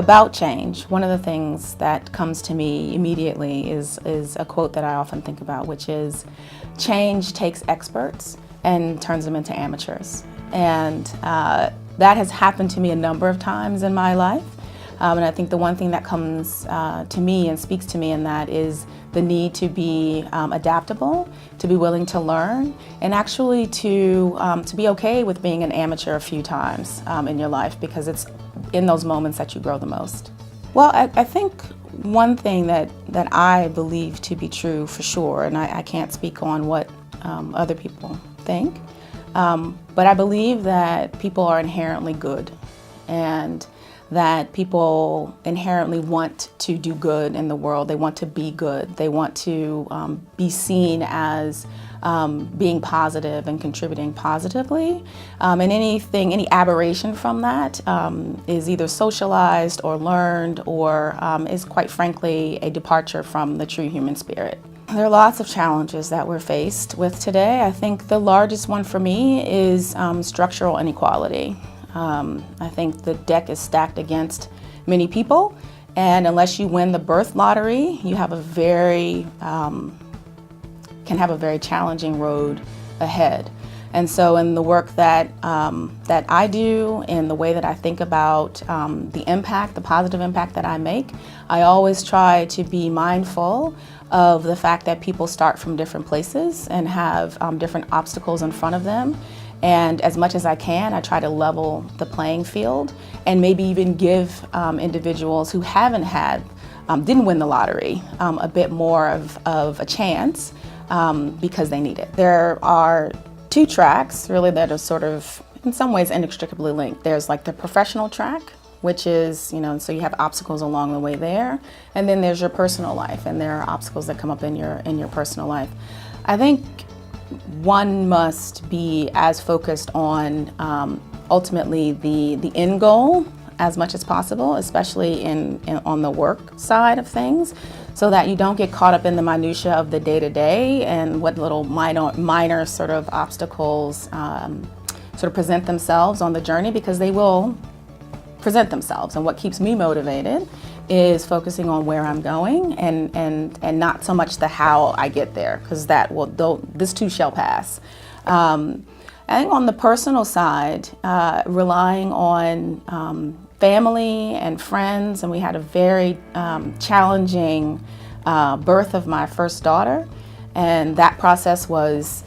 about change, one of the things that comes to me immediately is a quote that I often think about, which is, change takes experts and turns them into amateurs. And that has happened to me a number of times in my life. And I think the one thing that comes to me and speaks to me in that is the need to be adaptable, to be willing to learn, and actually to be okay with being an amateur a few times in your life, because it's in those moments that you grow the most. Well, I think one thing that I believe to be true for sure, and I can't speak on what other people think, but I believe that people are inherently good, and that people inherently want to do good in the world. They want to be good. They want to be seen as being positive and contributing positively. And any aberration from that is either socialized or learned, or is quite frankly a departure from the true human spirit. There are lots of challenges that we're faced with today. I think the largest one for me is structural inequality. I think the deck is stacked against many people, and unless you win the birth lottery, you have can have a very challenging road ahead. And so in the work that I do, in the way that I think about the positive impact that I make, I always try to be mindful of the fact that people start from different places and have different obstacles in front of them. And as much as I can, I try to level the playing field and maybe even give individuals who didn't win the lottery, a bit more of a chance because they need it. There are two tracks really that are sort of in some ways inextricably linked. There's like the professional track, which is, so you have obstacles along the way there, and then there's your personal life, and there are obstacles that come up in your personal life. I think one must be as focused on ultimately the end goal as much as possible, especially on the work side of things, so that you don't get caught up in the minutia of the day-to-day and what little minor sort of obstacles sort of present themselves on the journey, because they will present themselves. And what keeps me motivated is focusing on where I'm going and not so much the how I get there, because this too shall pass. I think on the personal side, relying on family and friends, and we had a very challenging birth of my first daughter, and that process was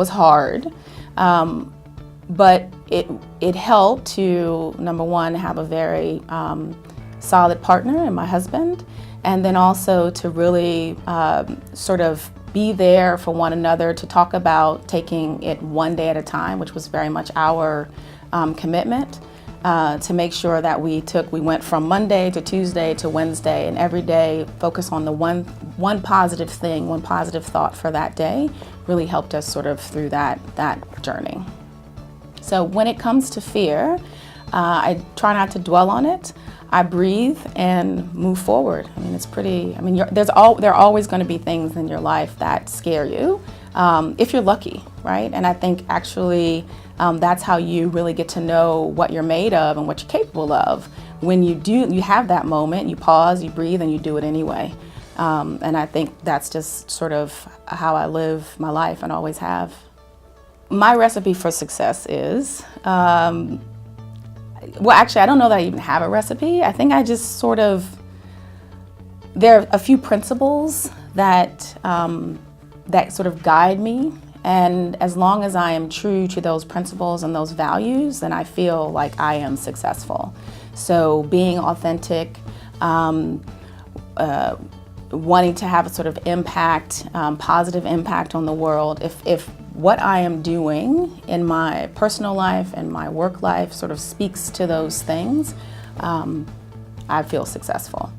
hard. But it helped to, number one, have a very solid partner in my husband, and then also to really sort of be there for one another, to talk about taking it one day at a time, which was very much our commitment, to make sure that we went from Monday to Tuesday to Wednesday, and every day focus on the one positive thing, one positive thought for that day, really helped us sort of through that journey. So when it comes to fear, I try not to dwell on it. I breathe and move forward. I mean, there are always going to be things in your life that scare you, if you're lucky, right? And I think actually that's how you really get to know what you're made of and what you're capable of. When you have that moment, you pause, you breathe, and you do it anyway. And I think that's just sort of how I live my life and always have. My recipe for success is, well, actually, I don't know that I even have a recipe. I think I just there are a few principles that sort of guide me. And as long as I am true to those principles and those values, then I feel like I am successful. So being authentic, wanting to have a sort of impact, positive impact on the world. If what I am doing in my personal life and my work life sort of speaks to those things, I feel successful.